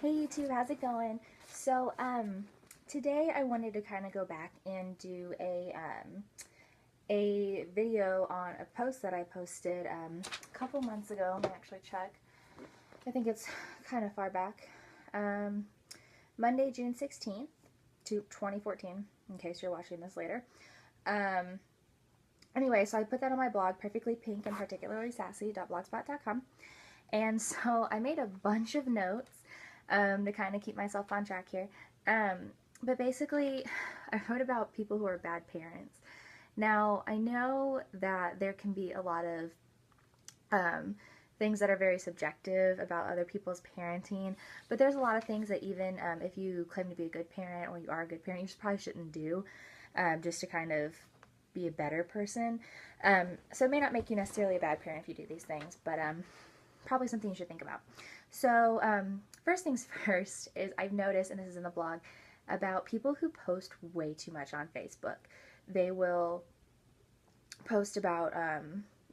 Hey YouTube, how's it going? So, today I wanted to kind of go back and do a video on a post that I posted a couple months ago. Let me actually check. I think it's kind of far back. Um, Monday, June 16th, 2014, in case you're watching this later. Um, anyway, so I put that on my blog, Perfectly Pink and Particularly Sassy.blogspot.com. And so I made a bunch of notes to kind of keep myself on track here. Um, but basically, I wrote about people who are bad parents. Now, I know that there can be a lot of um, things that are very subjective about other people's parenting, but there's a lot of things that even if you claim to be a good parent or you are a good parent, you just probably shouldn't do just to kind of be a better person. So it may not make you necessarily a bad parent if you do these things, but probably something you should think about. So, first things first is I've noticed, and this is in the blog, about people who post way too much on Facebook. They will post about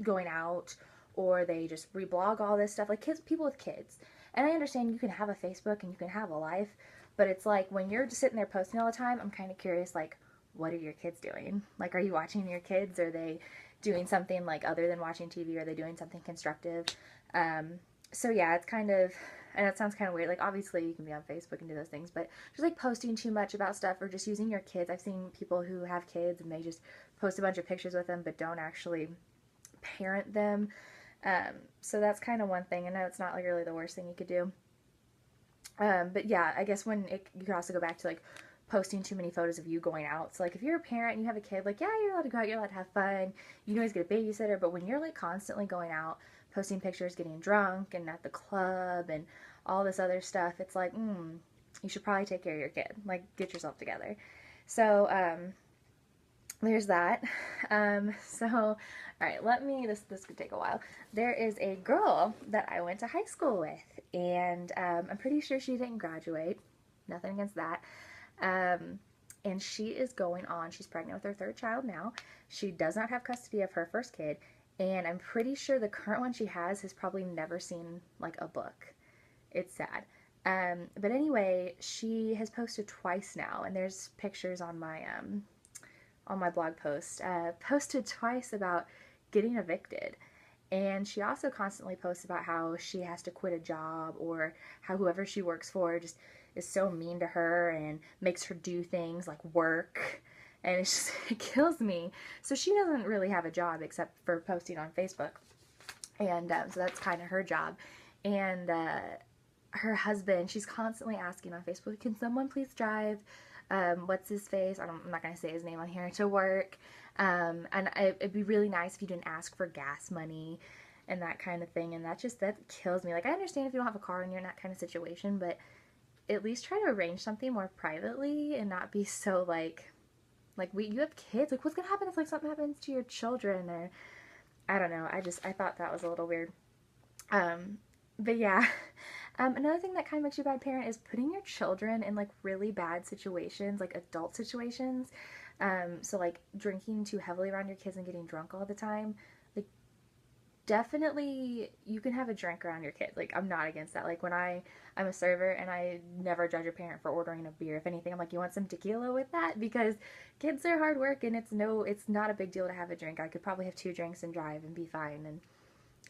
going out, or they just reblog all this stuff, like people with kids. And I understand you can have a Facebook and you can have a life, but it's like when you're just sitting there posting all the time, I'm kind of curious, like, what are your kids doing? Like, are you watching your kids? Are they doing something like other than watching TV? Are they doing something constructive? Um, so yeah, it's kind of, and it sounds kind of weird. Like, obviously you can be on Facebook and do those things, but just like posting too much about stuff or just using your kids. I've seen people who have kids and they just post a bunch of pictures with them, but don't actually parent them. So that's kind of one thing. I know it's not like really the worst thing you could do. But yeah, I guess you could also go back to like posting too many photos of you going out. So like if you're a parent and you have a kid, like yeah, you're allowed to go out, you're allowed to have fun. You can always get a babysitter, but when you're like constantly going out, posting pictures, getting drunk and at the club and all this other stuff, it's like, you should probably take care of your kid. Like get yourself together. So there's that. All right, this could take a while. There is a girl that I went to high school with, and I'm pretty sure she didn't graduate. Nothing against that. And she is she's pregnant with her third child now. She does not have custody of her first kid, and I'm pretty sure the current one she has probably never seen like a book. It's sad. But anyway, she has posted twice now, and there's pictures on my blog post, posted twice about getting evicted. And she also constantly posts about how she has to quit a job or how whoever she works for just is so mean to her and makes her do things like work. And it kills me. So she doesn't really have a job except for posting on Facebook. And so that's kind of her job. And her husband, she's constantly asking on Facebook, can someone please drive what's his face? I'm not going to say his name on here, to work. It'd be really nice if you didn't ask for gas money and that kind of thing. And that kills me. Like, I understand if you don't have a car and you're in that kind of situation, but at least try to arrange something more privately and not be so you have kids. Like, what's going to happen if like something happens to your children? Or, I don't know. I thought that was a little weird. But yeah, another thing that kind of makes you a bad parent is putting your children in like really bad situations, like adult situations. So like drinking too heavily around your kids and getting drunk all the time. Like definitely you can have a drink around your kids. Like I'm not against that. Like when I'm a server and I never judge a parent for ordering a beer. If anything, I'm like, you want some tequila with that? Because kids are hard work and it's not a big deal to have a drink. I could probably have 2 drinks and drive and be fine. And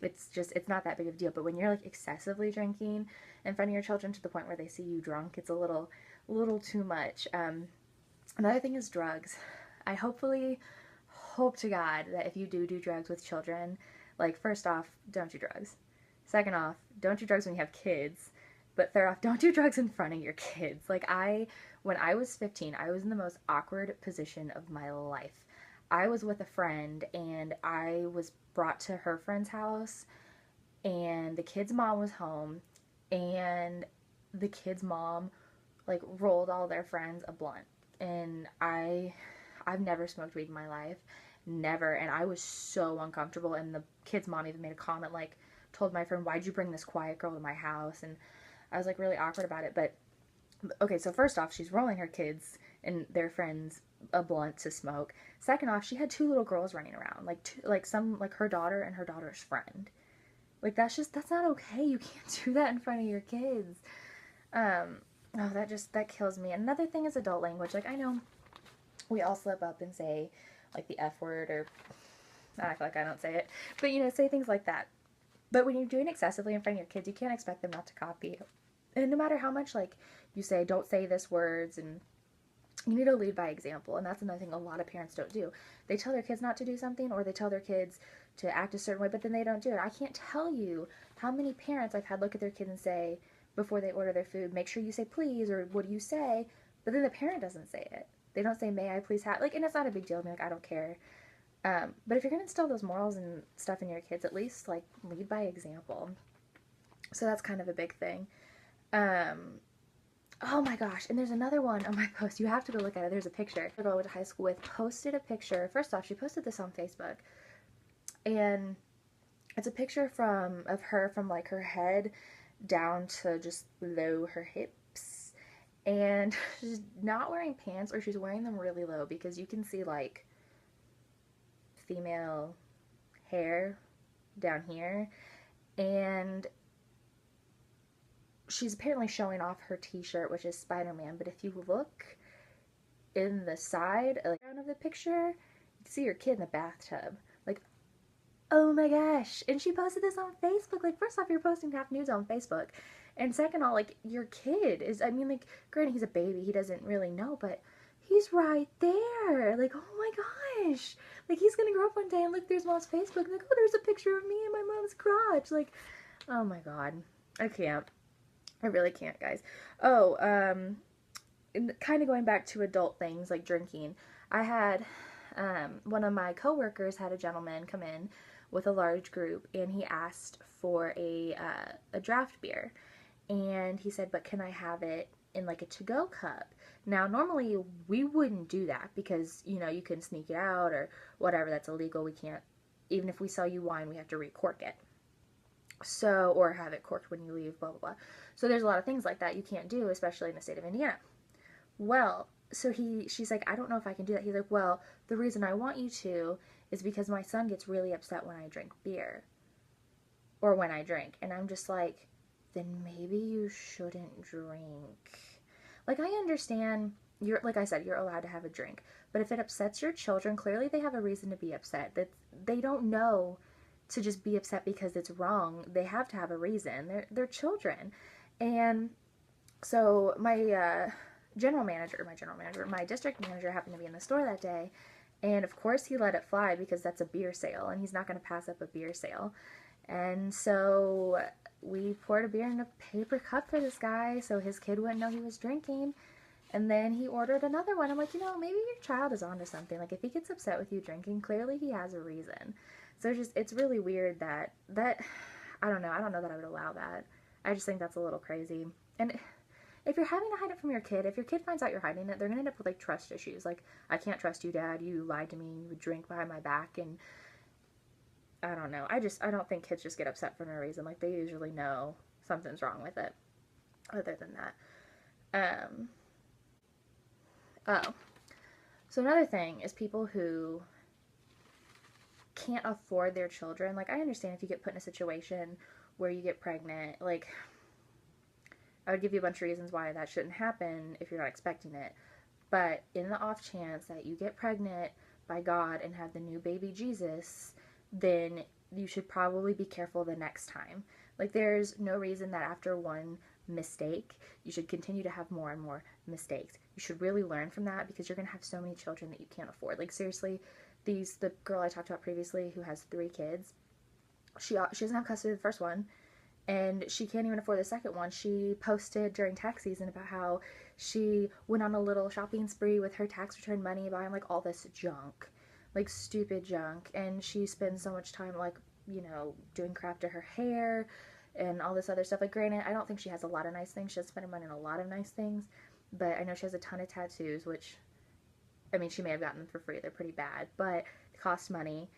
it's not that big of a deal. But when you're like excessively drinking in front of your children to the point where they see you drunk, it's a little too much. Another thing is drugs. I hope to God that if you do drugs with children, like first off, don't do drugs. Second off, don't do drugs when you have kids. But third off, don't do drugs in front of your kids. When I was 15, I was in the most awkward position of my life. I was with a friend and I was brought to her friend's house and the kid's mom was home and the kid's mom like rolled all their friends a blunt. And I've never smoked weed in my life. Never. And I was so uncomfortable, and the kid's mom even made a comment like told my friend, "Why'd you bring this quiet girl to my house?" And I was like really awkward about it. But okay, so first off, she's rolling her kids and their friends a blunt to smoke. Second off, she had 2 little girls running around, like her daughter and her daughter's friend. Like that's not okay. You can't do that in front of your kids. Oh, that kills me. Another thing is adult language. Like, I know we all slip up and say, like, the F word, or I act like I don't say it, but, say things like that. But when you're doing it excessively in front of your kids, you can't expect them not to copy. And no matter how much, like, you say, don't say this words, and you need to lead by example. And that's another thing a lot of parents don't do. They tell their kids not to do something, or they tell their kids to act a certain way, but then they don't do it. I can't tell you how many parents I've had look at their kids and say, before they order their food, make sure you say please, or what do you say? But then the parent doesn't say it. They don't say, may I please have, like, and it's not a big deal. I mean, like, I don't care. But if you're going to instill those morals and stuff in your kids, at least, like, lead by example. So that's kind of a big thing. Oh my gosh, and there's another one on my post. You have to go look at it. There's a picture. The girl I went to high school with posted a picture. First off, she posted this on Facebook. And it's a picture of her from, like, her head down to just below her hips. And she's not wearing pants, or she's wearing them really low, because you can see, like, female hair down here. And she's apparently showing off her t-shirt, which is Spider-Man, but if you look in the side, like, of the picture, you can see your kid in the bathtub. Like, oh my gosh. And she posted this on Facebook. Like, first off, you're posting half nudes on Facebook. And second of all, like, your kid is, I mean, like, granted, he's a baby, he doesn't really know, but he's right there. Like, oh my gosh. Like, he's gonna grow up one day and look through his mom's Facebook and like, oh, there's a picture of me and my mom's crotch. Like, oh my god. I can't. I really can't, guys. Oh, kind of going back to adult things like drinking. I had, one of my coworkers had a gentleman come in with a large group, and he asked for a draft beer. And he said, but can I have it in, like, a to-go cup? Now, normally we wouldn't do that because, you can sneak it out or whatever. That's illegal. We can't, even if we sell you wine, we have to recork it. So, or have it corked when you leave, blah, blah, blah. So there's a lot of things like that you can't do, especially in the state of Indiana. Well, so she's like, I don't know if I can do that. He's like, well, the reason I want you to is because my son gets really upset when I drink beer. Or when I drink. And I'm just like, then maybe you shouldn't drink. Like, I understand, like I said, you're allowed to have a drink. But if it upsets your children, clearly they have a reason to be upset. That they don't know to just be upset because it's wrong. They have to have a reason. They're children. And so my my district manager happened to be in the store that day, and of course he let it fly because that's a beer sale, and he's not going to pass up a beer sale. And so we poured a beer in a paper cup for this guy so his kid wouldn't know he was drinking. And then he ordered another one. I'm like, maybe your child is onto something. Like, if he gets upset with you drinking, clearly he has a reason. So it's really weird that, I don't know that I would allow that. I just think that's a little crazy. And if you're having to hide it from your kid, if your kid finds out you're hiding it, they're going to end up with, like, trust issues. Like, I can't trust you, Dad. You lied to me and you would drink behind my back. And I don't know. I don't think kids just get upset for no reason. Like, they usually know something's wrong with it. Other than that. Oh. So another thing is people who can't afford their children. Like, I understand if you get put in a situation where you get pregnant. Like, I would give you a bunch of reasons why that shouldn't happen if you're not expecting it. But in the off chance that you get pregnant by God and have the new baby Jesus, then you should probably be careful the next time. Like, there's no reason that after one mistake, you should continue to have more and more mistakes. You should really learn from that because you're going to have so many children that you can't afford. Like, seriously, the girl I talked about previously who has 3 kids, she doesn't have custody of the first one, and she can't even afford the second one. She posted during tax season about how she went on a little shopping spree with her tax return money buying, like, all this junk, like, stupid junk, and she spends so much time, like, doing crap to her hair and all this other stuff. Like, granted, I don't think she has a lot of nice things. She doesn't spend her money on a lot of nice things, but I know she has a ton of tattoos, which, I mean, she may have gotten them for free. They're pretty bad, but it costs money.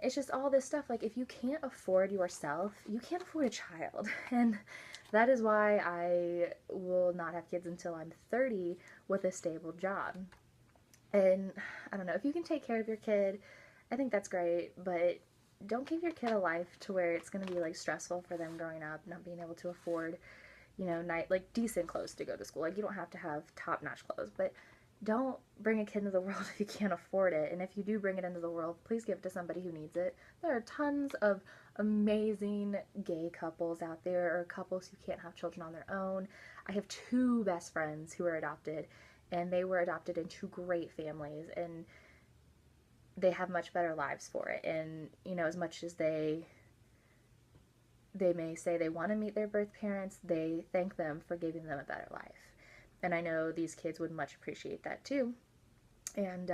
It's just all this stuff. Like, if you can't afford yourself, you can't afford a child. And that is why I will not have kids until I'm 30 with a stable job. And I don't know, if you can take care of your kid, I think that's great, but don't give your kid a life to where it's going to be, like, stressful for them growing up, not being able to afford you know, like decent clothes to go to school. Like you don't have to have top-notch clothes, but don't bring a kid into the world if you can't afford it. And if you do bring it into the world, please give it to somebody who needs it. There are tons of amazing gay couples out there, or couples who can't have children on their own. I have two best friends who are adopted, and they were adopted into great families, and they have much better lives for it. And, you know, as much as they may say they want to meet their birth parents, they thank them for giving them a better life. And I know these kids would much appreciate that too. And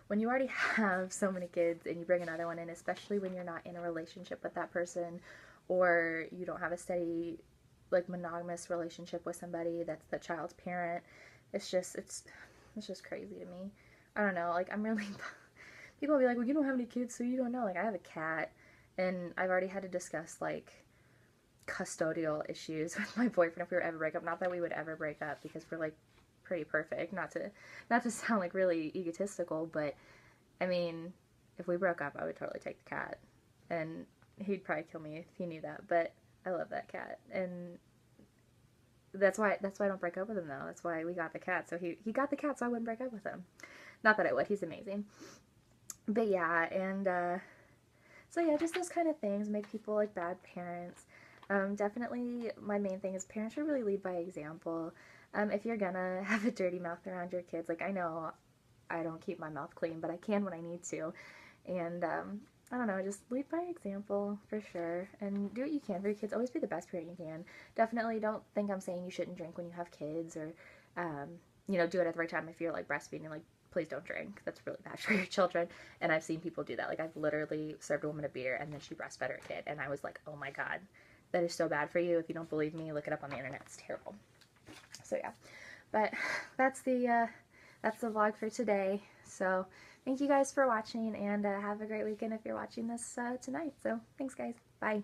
when you already have so many kids and you bring another one in, especially when you're not in a relationship with that person, or you don't have a steady, like, monogamous relationship with somebody that's the child's parent, it's just crazy to me. I don't know, like, I'm really, people will be like, well, you don't have any kids, so you don't know. Like, I have a cat, and I've already had to discuss, like, custodial issues with my boyfriend if we were ever break up. Not that we would ever break up, because we're, like, pretty perfect. Not to sound like really egotistical, but I mean, if we broke up, I would totally take the cat, and he'd probably kill me if he knew that. But I love that cat, and that's why I don't break up with him though. That's why we got the cat. So he got the cat, so I wouldn't break up with him. Not that I would. He's amazing. But yeah, and so yeah, just those kind of things make people like bad parents. Definitely, my main thing is parents should really lead by example. If you're gonna have a dirty mouth around your kids, like, I know I don't keep my mouth clean, but I can when I need to. And I don't know, just lead by example for sure, and do what you can for your kids. Always be the best parent you can. Definitely don't think I'm saying you shouldn't drink when you have kids, or you know, do it at the right time. If you're like breastfeeding, like, please don't drink. That's really bad for your children. And I've seen people do that. Like, I've literally served a woman a beer and then she breastfed her kid, and I was like, oh my god, that is so bad for you. If you don't believe me, look it up on the internet. It's terrible. So yeah, but that's the vlog for today. So thank you guys for watching, and have a great weekend if you're watching this tonight. So thanks, guys. Bye.